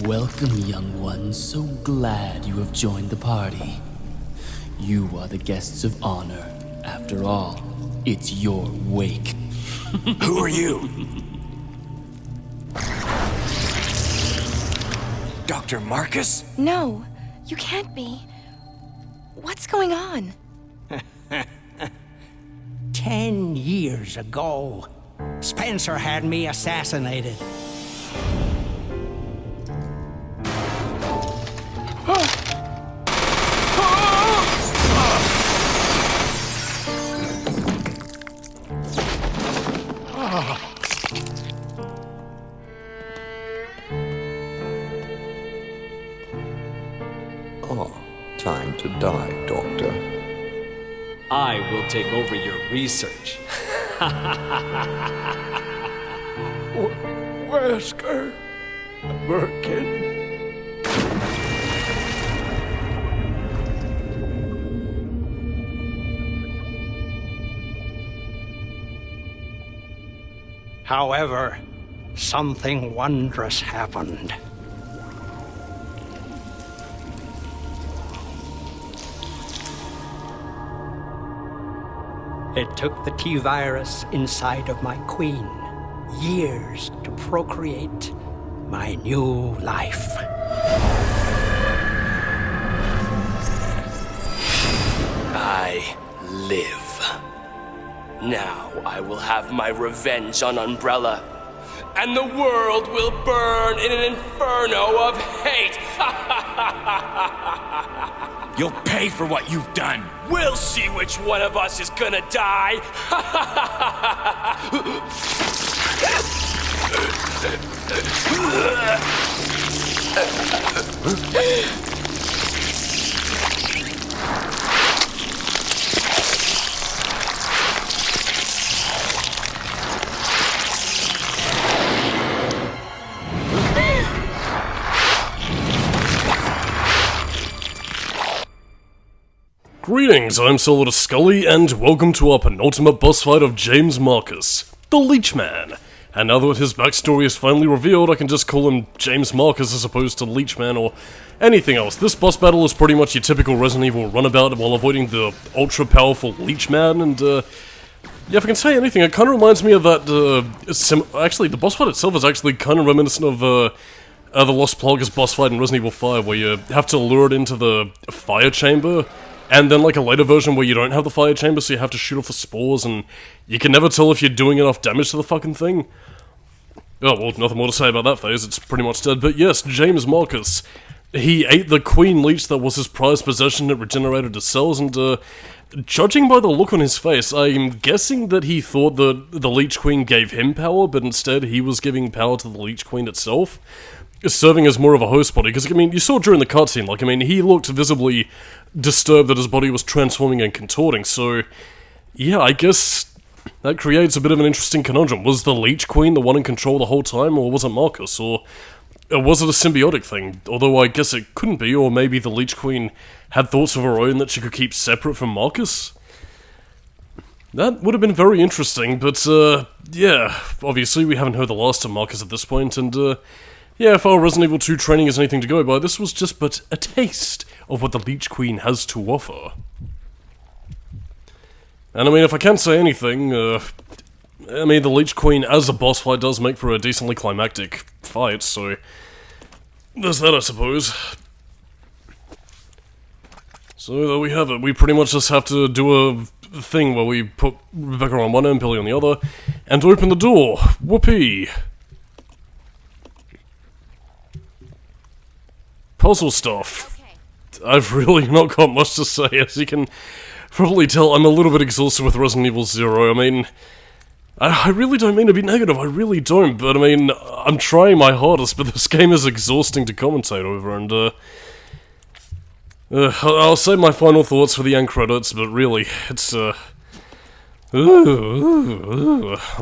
Welcome, young ones. So glad you have joined the party. You are the guests of honor. After all, it's your wake. Who are you? Dr. Marcus? No, you can't be. What's going on? 10 years ago, Spencer had me assassinated. Time to die, Doctor. I will take over your research. Wesker, Birkin. However, something wondrous happened. It took the T-virus inside of my queen years to procreate my new life. I live. Now I will have my revenge on Umbrella, and the world will burn in an inferno of hate. You'll pay for what you've done. We'll see which one of us is gonna die. Greetings, I'm Solidus-Skully, and welcome to our penultimate boss fight of James Marcus, the Leech Man. And now that his backstory is finally revealed, I can just call him James Marcus as opposed to Leech Man or anything else. This boss battle is pretty much your typical Resident Evil runabout while avoiding the ultra-powerful Leech Man, and yeah, if I can say anything, it kind of reminds me of that, actually, the boss fight itself is actually kind of reminiscent of, the Lost Plagas boss fight in Resident Evil 5, where you have to lure it into the fire chamber. And then, like, a later version where you don't have the fire chamber, so you have to shoot off the spores, and you can never tell if you're doing enough damage to the fucking thing. Oh, well, nothing more to say about that phase, it's pretty much dead. But yes, James Marcus. He ate the Queen Leech that was his prized possession, it regenerated his cells, and, judging by the look on his face, I'm guessing that he thought that the Leech Queen gave him power, but instead he was giving power to the Leech Queen itself. Serving as more of a host body, because, I mean, you saw during the cutscene, like, I mean, he looked visibly disturbed that his body was transforming and contorting, so, yeah, I guess that creates a bit of an interesting conundrum. Was the Leech Queen the one in control the whole time, or was it Marcus, or was it a symbiotic thing? Although I guess it couldn't be, or maybe the Leech Queen had thoughts of her own that she could keep separate from Marcus? That would have been very interesting, but, yeah, obviously we haven't heard the last of Marcus at this point, and, yeah, if our Resident Evil 2 training is anything to go by, this was just but a taste of what the Leech Queen has to offer. And I mean, if I can't say anything, I mean, the Leech Queen as a boss fight does make for a decently climactic fight, so there's that, I suppose. So there we have it. We pretty much just have to do a thing where we put Rebecca on one end, Billy on the other, and open the door. Whoopee! Puzzle stuff. Okay. I've really not got much to say, as you can probably tell. I'm a little bit exhausted with Resident Evil 0. I mean, I really don't mean to be negative, I really don't, but I mean, I'm trying my hardest, but this game is exhausting to commentate over, and I'll save my final thoughts for the end credits, but really, it's, I'm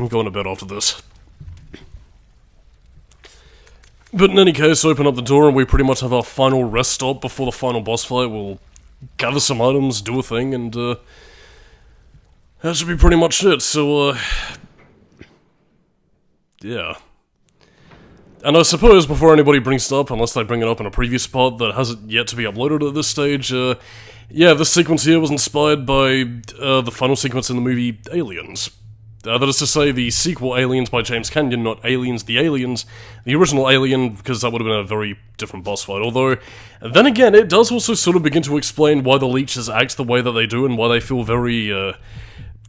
going to bed after this. But in any case, open up the door and we pretty much have our final rest stop before the final boss fight. We'll gather some items, do a thing, and that should be pretty much it. So, yeah. And I suppose before anybody brings it up, unless they bring it up in a previous part that hasn't yet to be uploaded at this stage, yeah, this sequence here was inspired by the final sequence in the movie Aliens. That is to say, the sequel Aliens by James Cameron, not Aliens the Aliens, the original Alien, because that would have been a very different boss fight. Although, then again, it does also sort of begin to explain why the leeches act the way that they do and why they feel very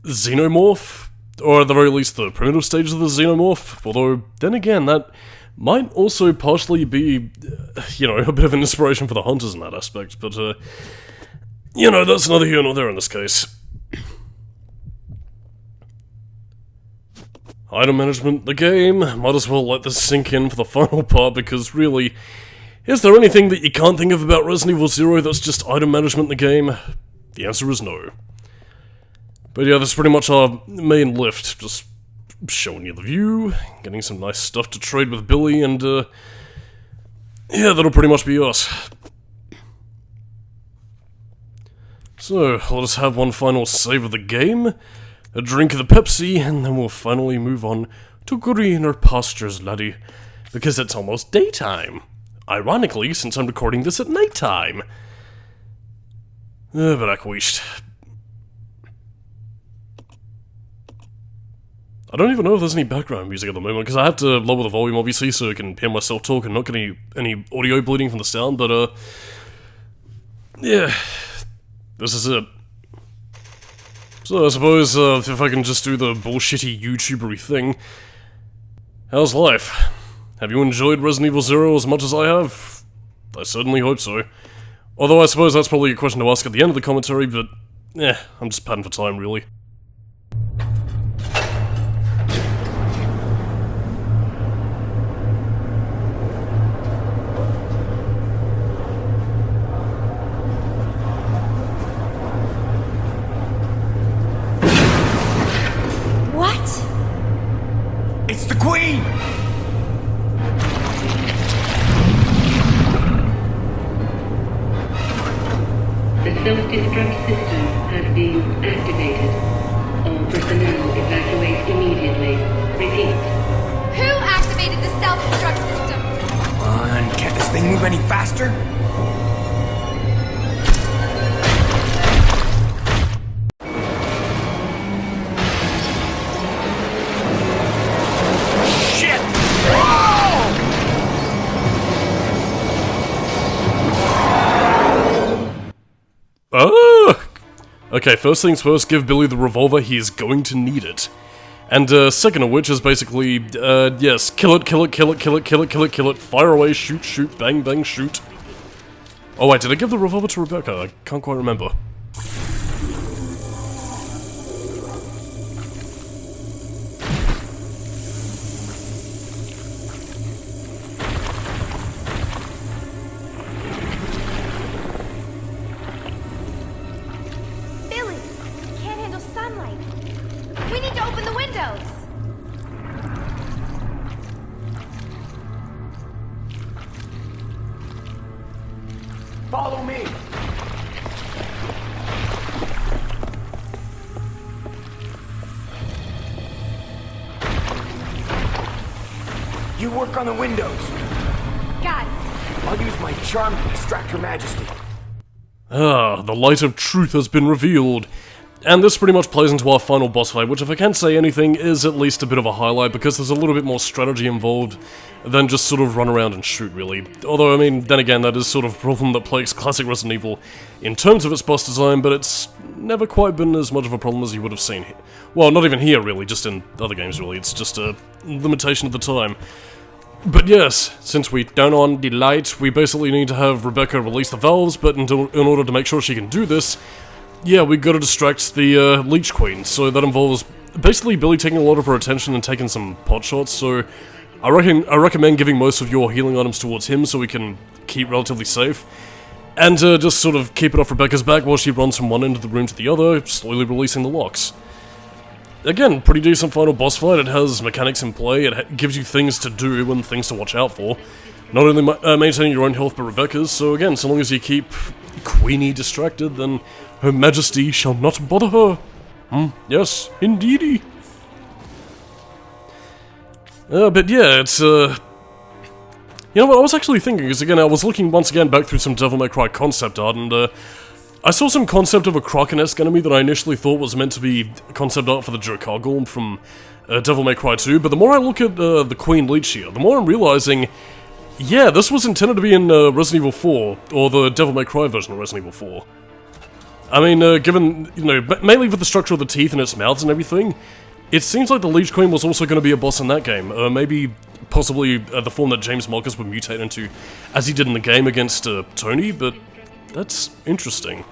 xenomorph, or at the very least the primitive stages of the xenomorph. Although, then again, that might also partially be, you know, a bit of an inspiration for the hunters in that aspect, but, you know, that's neither here nor there in this case. Item management, the game. Might as well let this sink in for the final part, because really, is there anything that you can't think of about Resident Evil 0 that's just item management in the game? The answer is no. But yeah, that's pretty much our main lift, just showing you the view, getting some nice stuff to trade with Billy, and yeah, that'll pretty much be us. So, let us have one final save of the game, a drink of the Pepsi, and then we'll finally move on to greener pastures, laddie. Because it's almost daytime. Ironically, since I'm recording this at nighttime. But I wished. I don't even know if there's any background music at the moment, because I have to lower the volume, obviously, so I can hear myself talk and not get any audio bleeding from the sound, but, yeah. This is it. So I suppose, if I can just do the bullshitty YouTubery thing, how's life? Have you enjoyed Resident Evil 0 as much as I have? I certainly hope so. Although I suppose that's probably a question to ask at the end of the commentary, but, I'm just padding for time, really. It's the Queen! The self-destruct system has been activated. All personnel evacuate immediately. Repeat. Who activated the self-destruct system? Come on, can't this thing move any faster? Okay, first things first, give Billy the revolver, he is going to need it. And, second of which is basically, yes, kill it, kill it, kill it, kill it, kill it, kill it, kill it, fire away, shoot, shoot, bang, bang, shoot. Oh wait, did I give the revolver to Rebecca? I can't quite remember. We need to open the windows! Follow me! You work on the windows. Got it. I'll use my charm to distract Her Majesty. Ah, the light of truth has been revealed. And this pretty much plays into our final boss fight, which if I can't say anything, is at least a bit of a highlight, because there's a little bit more strategy involved than just sort of run around and shoot, really. Although, I mean, then again, that is sort of a problem that plagues classic Resident Evil in terms of its boss design, but it's never quite been as much of a problem as you would have seen here. Well, not even here, really, just in other games, really. It's just a limitation of the time. But yes, since we turn on the light, we basically need to have Rebecca release the valves, but in order to make sure she can do this, yeah, we gotta distract the Leech Queen, so that involves basically Billy taking a lot of her attention and taking some pot shots, so I recommend giving most of your healing items towards him so we can keep relatively safe, and just sort of keep it off Rebecca's back while she runs from one end of the room to the other, slowly releasing the locks. Again, pretty decent final boss fight. It has mechanics in play, it gives you things to do and things to watch out for. Not only maintaining your own health but Rebecca's, so again, so long as you keep Queenie distracted, then Her Majesty shall not bother her. Yes, indeedy. But yeah, it's You know what, I was actually thinking, because again, I was looking once again back through some Devil May Cry concept art, and I saw some concept of a Kraken-esque enemy that I initially thought was meant to be concept art for the Joker Golem from Devil May Cry 2, but the more I look at the Queen Leech here, the more I'm realizing, yeah, this was intended to be in Resident Evil 4, or the Devil May Cry version of Resident Evil 4. I mean, given, you know, mainly with the structure of the teeth and its mouths and everything, it seems like the Leech Queen was also going to be a boss in that game. Maybe, possibly, the form that James Marcus would mutate into, as he did in the game against Tony, but that's interesting.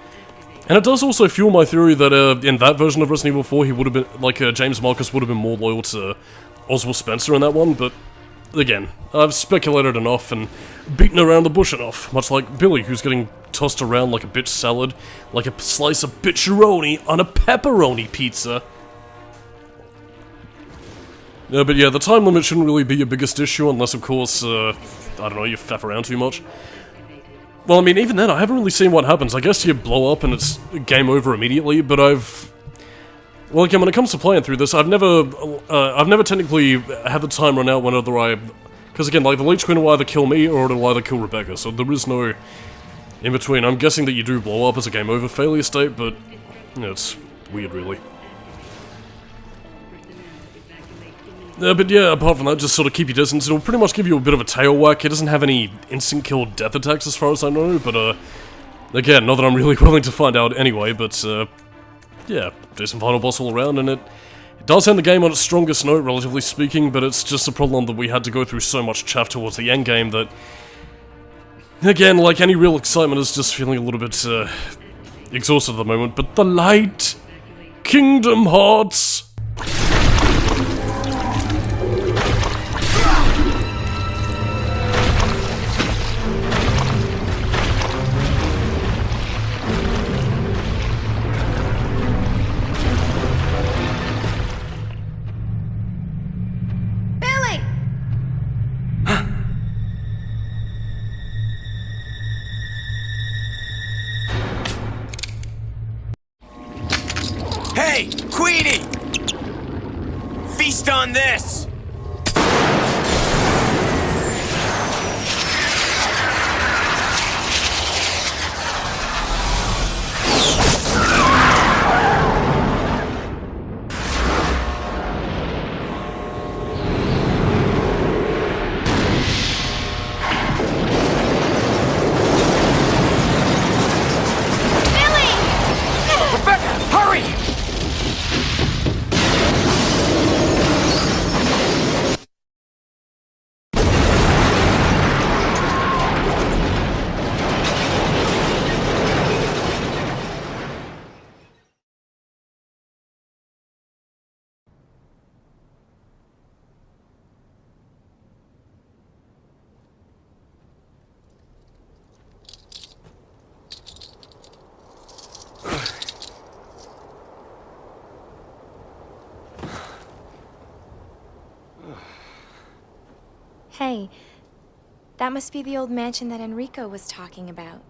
And it does also fuel my theory that in that version of Resident Evil 4, he would have been, like, James Marcus would have been more loyal to Oswald Spencer in that one, but again, I've speculated enough and beaten around the bush enough, much like Billy, who's getting tossed around like a bitch salad, like a slice of bitcheroni on a pepperoni pizza. But yeah, the time limit shouldn't really be your biggest issue, unless, of course, I don't know, you faff around too much. Well, I mean, even then, I haven't really seen what happens. I guess you blow up and it's game over immediately, but well, again, when it comes to playing through this, I've never technically had the time run out whenever because again, like, the Leech Queen will either kill me or it'll either kill Rebecca, so there is no in between. I'm guessing that you do blow up as a game over failure state, but, you know, it's weird, really. But yeah, apart from that, just sort of keep your distance. It'll pretty much give you a bit of a tail whack. It doesn't have any instant kill death attacks as far as I know, but again, not that I'm really willing to find out anyway, but yeah, decent final boss all around, and it does end the game on its strongest note, relatively speaking, but it's just a problem that we had to go through so much chaff towards the end game that, again, like any real excitement, is just feeling a little bit exhausted at the moment. But the light! Kingdom Hearts! Hey, Queenie! Feast on this! Hey, that must be the old mansion that Enrico was talking about.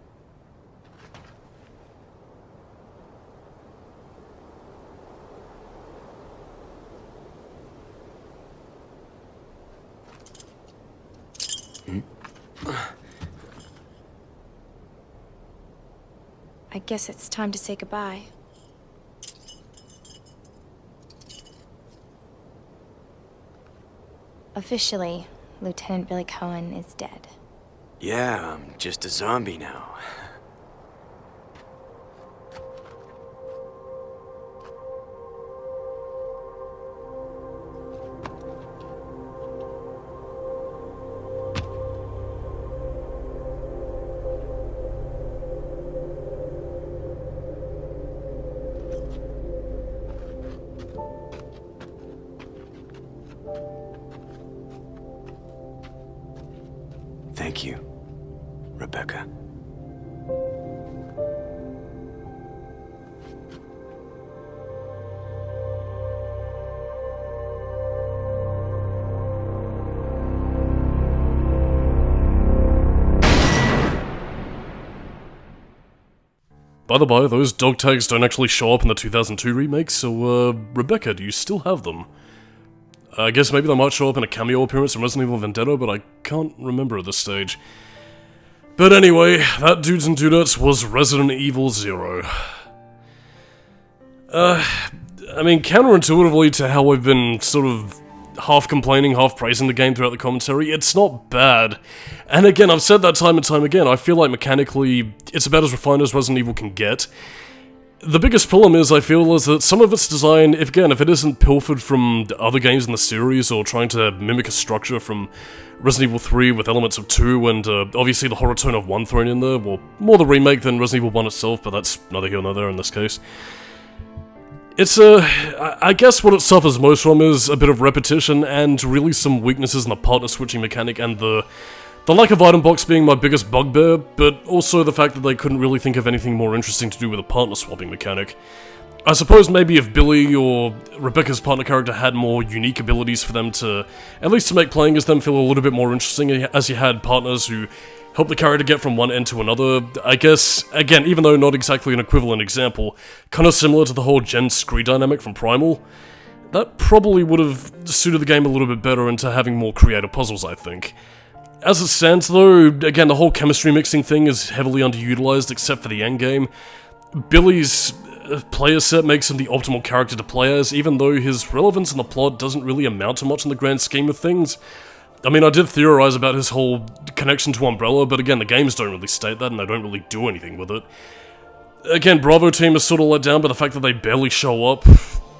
I guess it's time to say goodbye. Officially, Lieutenant Billy Cohen is dead. Yeah, I'm just a zombie now. Thank you, Rebecca. By the by, those dog tags don't actually show up in the 2002 remake, so, Rebecca, do you still have them? I guess maybe they might show up in a cameo appearance in Resident Evil Vendetta, but I can't remember at this stage. But anyway, that, dudes and dudettes, was Resident Evil 0. I mean, counterintuitively to how I've been sort of half complaining, half praising the game throughout the commentary, it's not bad. And again, I've said that time and time again, I feel like mechanically, it's about as refined as Resident Evil can get. The biggest problem is, I feel, is that some of its design, if it isn't pilfered from other games in the series, or trying to mimic a structure from Resident Evil 3 with elements of 2, and obviously the horror tone of 1 thrown in there, well, more the remake than Resident Evil 1 itself, but that's neither here nor there in this case. It's I guess what it suffers most from is a bit of repetition, and really some weaknesses in the partner switching mechanic, and the lack of item box being my biggest bugbear, but also the fact that they couldn't really think of anything more interesting to do with a partner swapping mechanic. I suppose maybe if Billy or Rebecca's partner character had more unique abilities for them to, at least to make playing as them feel a little bit more interesting, as you had partners who help the character get from one end to another. I guess, again, even though not exactly an equivalent example, kind of similar to the whole Gen Scree dynamic from Primal, that probably would have suited the game a little bit better into having more creative puzzles, I think. As it stands though, again, the whole chemistry mixing thing is heavily underutilized except for the endgame. Billy's player set makes him the optimal character to play as, even though his relevance in the plot doesn't really amount to much in the grand scheme of things. I mean, I did theorize about his whole connection to Umbrella, but again, the games don't really state that, and they don't really do anything with it. Again, Bravo Team is sort of let down by the fact that they barely show up.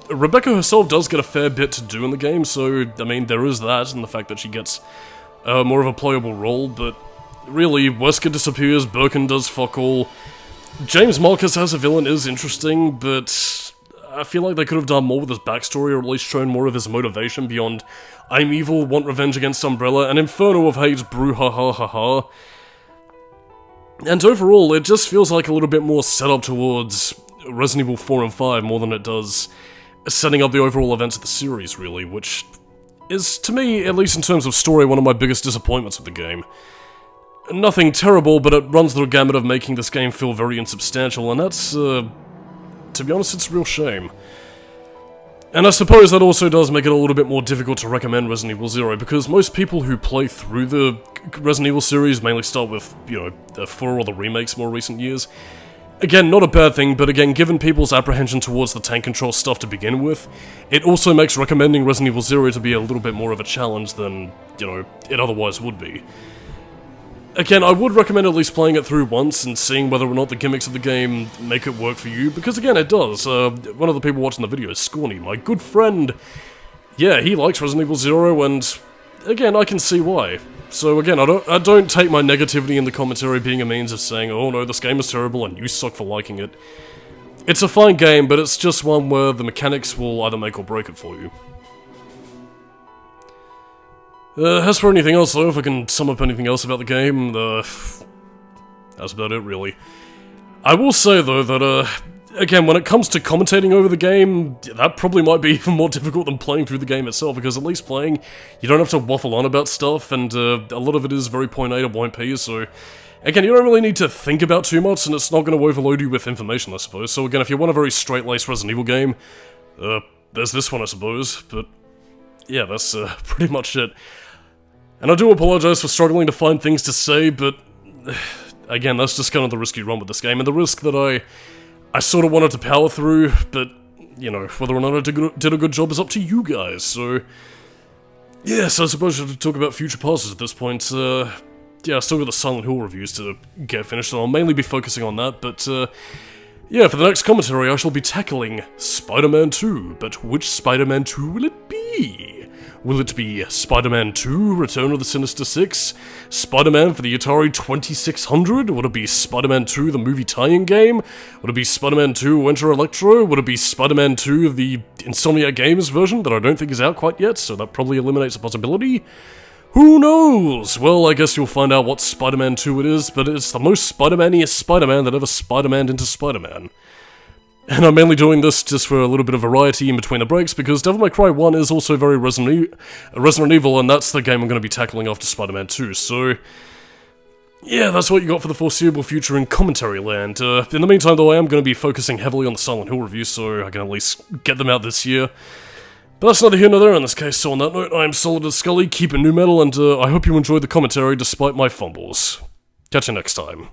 Rebecca herself does get a fair bit to do in the game, so, I mean, there is that, and the fact that she gets more of a playable role, but really, Wesker disappears, Birkin does fuck all. James Marcus as a villain is interesting, but I feel like they could have done more with his backstory, or at least shown more of his motivation beyond I'm evil, want revenge against Umbrella, and Inferno of Hate, brew ha ha ha ha. And overall, it just feels like a little bit more set up towards Resident Evil 4 and 5 more than it does setting up the overall events of the series, really, which is, to me, at least in terms of story, one of my biggest disappointments with the game. Nothing terrible, but it runs the gamut of making this game feel very insubstantial, and that's, to be honest, it's a real shame. And I suppose that also does make it a little bit more difficult to recommend Resident Evil 0, because most people who play through the Resident Evil series mainly start with, you know, the 4 or the remakes more recent years. Again, not a bad thing, but again, given people's apprehension towards the tank control stuff to begin with, it also makes recommending Resident Evil 0 to be a little bit more of a challenge than, you know, it otherwise would be. Again, I would recommend at least playing it through once and seeing whether or not the gimmicks of the game make it work for you, because again, it does. One of the people watching the video is Scorny, my good friend. Yeah, he likes Resident Evil 0, and again, I can see why. So again, I don't take my negativity in the commentary being a means of saying, oh no, this game is terrible and you suck for liking it. It's a fine game, but it's just one where the mechanics will either make or break it for you. As for anything else though, if I can sum up anything else about the game, that's about it really. I will say though that, again, when it comes to commentating over the game, that probably might be even more difficult than playing through the game itself, because at least playing, you don't have to waffle on about stuff, and a lot of it is very point A to point B, so again, you don't really need to think about too much, and it's not going to overload you with information, I suppose. So again, if you want a very straight-laced Resident Evil game, there's this one, I suppose, but yeah, that's pretty much it. And I do apologize for struggling to find things to say, but again, that's just kind of the risk you run with this game, and the risk that I sort of wanted to power through, but, you know, whether or not I did a good job is up to you guys, so yes, I suppose I should talk about future passes at this point. Yeah, I still got the Silent Hill reviews to get finished, and I'll mainly be focusing on that, but yeah, for the next commentary I shall be tackling Spider-Man 2, but which Spider-Man 2 will it be? Will it be Spider-Man 2, Return of the Sinister Six? Spider-Man for the Atari 2600? Would it be Spider-Man 2, the movie tie-in game? Would it be Spider-Man 2, Enter Electro? Would it be Spider-Man 2, the Insomniac Games version that I don't think is out quite yet, so that probably eliminates a possibility? Who knows? Well, I guess you'll find out what Spider-Man 2 it is, but it's the most Spider-Man-iest Spider-Man that ever Spider-Maned into Spider-Man. And I'm mainly doing this just for a little bit of variety in between the breaks, because Devil May Cry 1 is also very Resident Evil, and that's the game I'm going to be tackling after Spider-Man 2, so yeah, that's what you got for the foreseeable future in commentary land. In the meantime, though, I am going to be focusing heavily on the Silent Hill reviews, so I can at least get them out this year. But that's neither here nor there in this case, so on that note, I'm Solidus-Skully, keep it new metal, and I hope you enjoyed the commentary despite my fumbles. Catch you next time.